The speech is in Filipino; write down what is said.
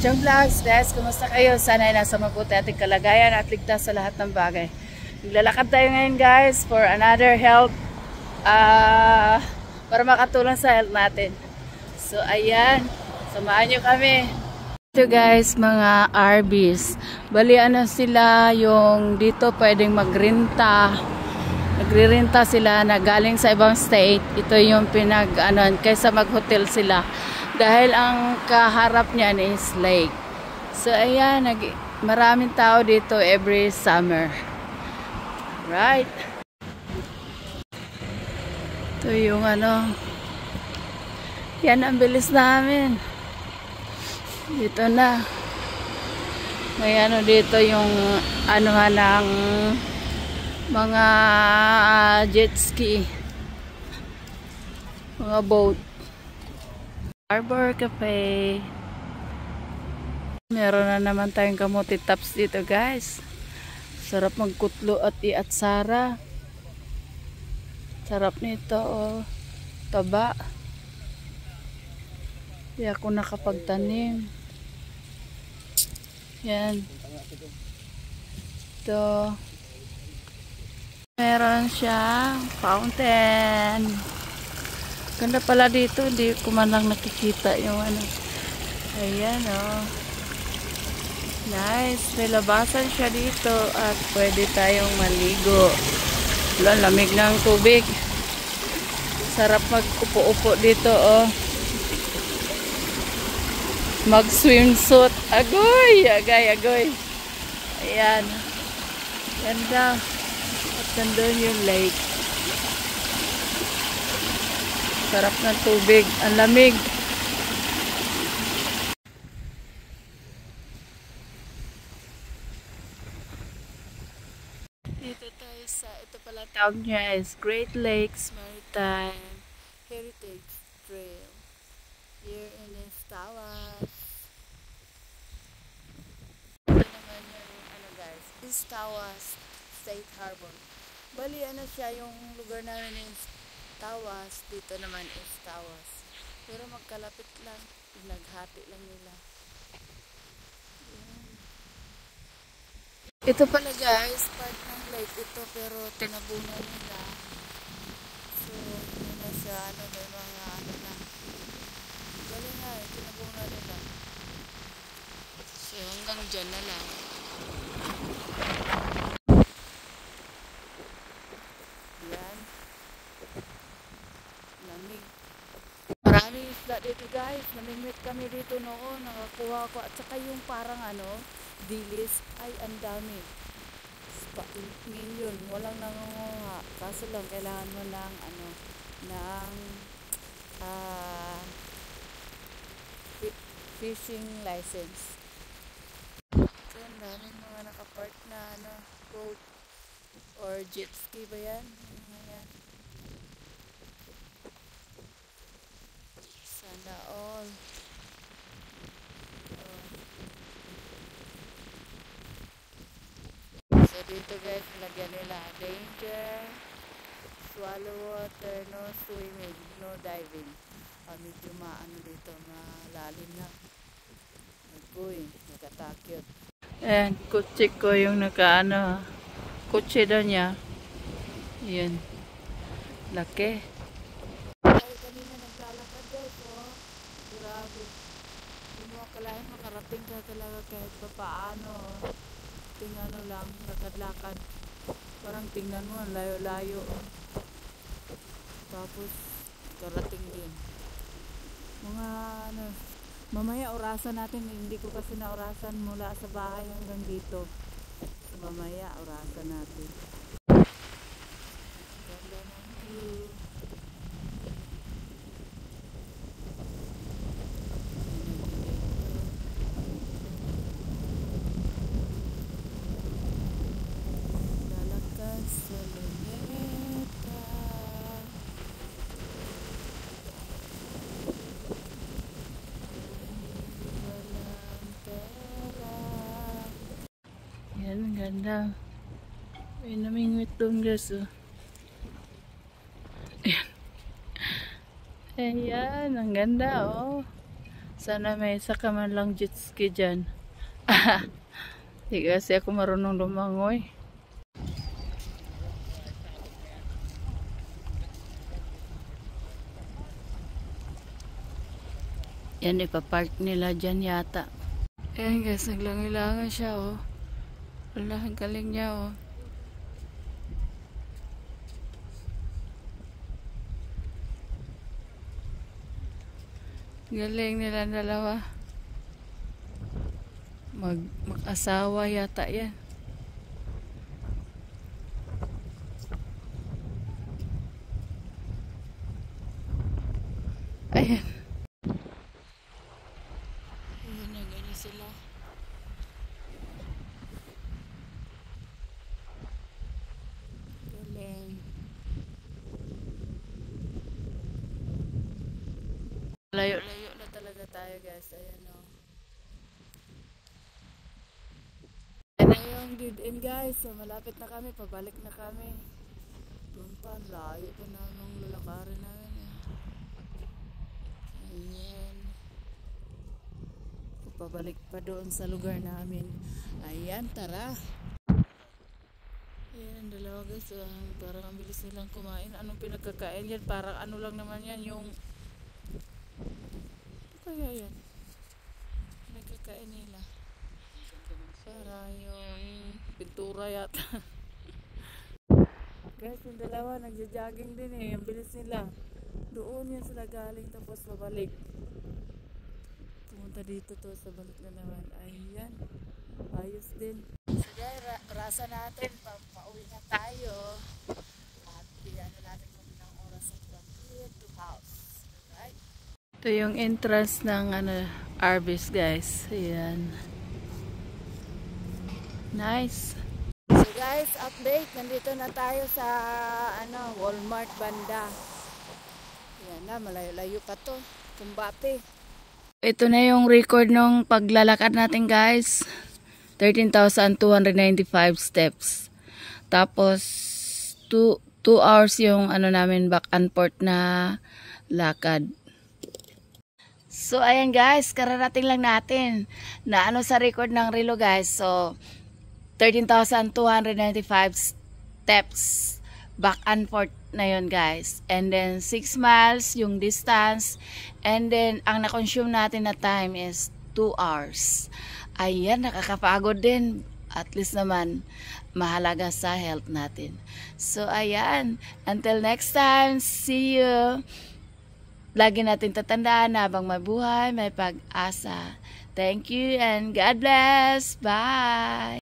Chong Vlogs, guys, kumusta kayo? Sana ay nasa mabuti ating kalagayan at ligtas sa lahat ng bagay. Naglalakad tayo ngayon, guys, for another health, para makatulong sa health natin. So, ayan, samahan nyo kami. Ito, guys, mga RVs. Bali, ano sila, yung dito pwedeng magrenta. Nagrirenta sila na galing sa ibang state. Ito yung kaysa mag-hotel sila. Dahil ang kaharap niyan is lake. So, ayan, maraming tao dito every summer. Right? Ito yung yan ang bilis namin. Dito na. May dito yung ng mga jet ski. Mga boat. Harbor Cafe. Meron na naman tayong kamuti tops dito, guys. Sarap magkutlo at iatsara. Sarap nito, oh. Taba. Di ako nakapagtanim. Yan. Ito. Meron siyang fountain. Ganda pala dito, hindi ko man lang nakikita yung Ayan, oh. Nice. May labasan siya dito at pwede tayong maligo. Wala, lamig ng tubig. Sarap mag-upo-upo dito, oh. Mag-swimsuit. Agoy! Agay. Ayan. Ganda. At nandun yung lake. Sarap ng tubig. Ang lamig. Dito tayo sa, ito pala tawag niya is Great Lakes Maritime Heritage Trail. Here in Tawas. Ito naman yung guys, is Tawas State Harbor. Bali siya yung lugar namin is Tawas, dito naman is Tawas. Pero magkalapit lang, naghati lang nila. Ayan. Ito pala, guys, part ng lake ito, pero tinabunan nila. So, hindi na siya, may mga na. Galing nga, tinabunan nila. So, hanggang dyan na lang. Ayan. Lamig. Maraming isda dito, guys. Namimit kami dito noon. Nakakuha ko. At saka yung parang dilis. Ay, ang dami. Million. Walang nangunguha. Kaso lang, kailangan mo ng fishing license. So, ang daming mga nakapark na boat or jet ski ba yan? Ayan. Sana all. So dito, guys, nilagyan nila danger, swallow water, no swimming, no diving. Medyo dito, malalim na. Uy, nagkatakyot. Ayan, kutsi ko yung kutsi daw niya. Ayan, laki. Kanina naglalakad, guys, oh. Grabe. Hindi mo akalain makarating ka talaga kahit pa paano. Tingnan lang, lakad-lakad. Parang tingnan mo, layo-layo. Tapos, karating din. Mga mamaya orasan natin, hindi ko kasi naorasan mula sa bahay hanggang dito. So, mamaya orasan natin. Ganda ng view. Lalakad sa luneta. Yan, ang ganda. May namingwit doon, guys, oh. Ayan. Ayan, ang ganda, oh. Sana may isa ka man lang jet ski dyan. Di kasi ako marunong lumangoy. Yan, ipapark nila dyan yata. Ayan guys, naglangilangan siya oh. Wala, ang galing niya oh. Galing nila dalawa. Mag-asawa yata yan. Ayan. Ayan na, ganyan sila. Galing. Layo-layo na talaga tayo guys. Ayan o. Ayan na yung dead end guys. So, malapit na kami. Pabalik na kami. Doon pa. Layo pa na nung lalakarin namin. Ayan. Pabalik pa doon sa lugar namin. Ayan, tara. Ayan, dalawa guys. Parang ang bilis nilang kumain. Anong pinagkakain yan? Parang ano lang naman yan. Yung kaya yan nagkakain nila para yung pintura yata. Guys, yung dalawa nagja-jogging din eh. Ang bilis nila. Doon yan sila galing tapos pabalik. Pumunta dito to sa balik na naman. Ayan, ayos din. So guys, rasa natin pauwi na tayo at bigyan na natin kung ng oras at from here to house. Right? Ito yung entrance ng Arby's guys. Ayan. Nice. So guys, update. Nandito na tayo sa Walmart banda. Ayan na, malayo-layo pa to. Kumbate. Ito na yung record ng paglalakad natin guys. 13,295 steps. Tapos 2 hours yung namin back and forth na lakad. So, ayan guys, kararating lang natin na sa record ng relo guys. So, 13,295 steps back and forth na yun guys. And then, 6 miles yung distance. And then, ang na-consume natin na time is 2 hours. Ayan, nakakapagod din. At least naman, mahalaga sa health natin. So, ayan. Until next time, see you. Lagi natin tatandaan na habang mabuhay, may pag-asa. Thank you and God bless. Bye!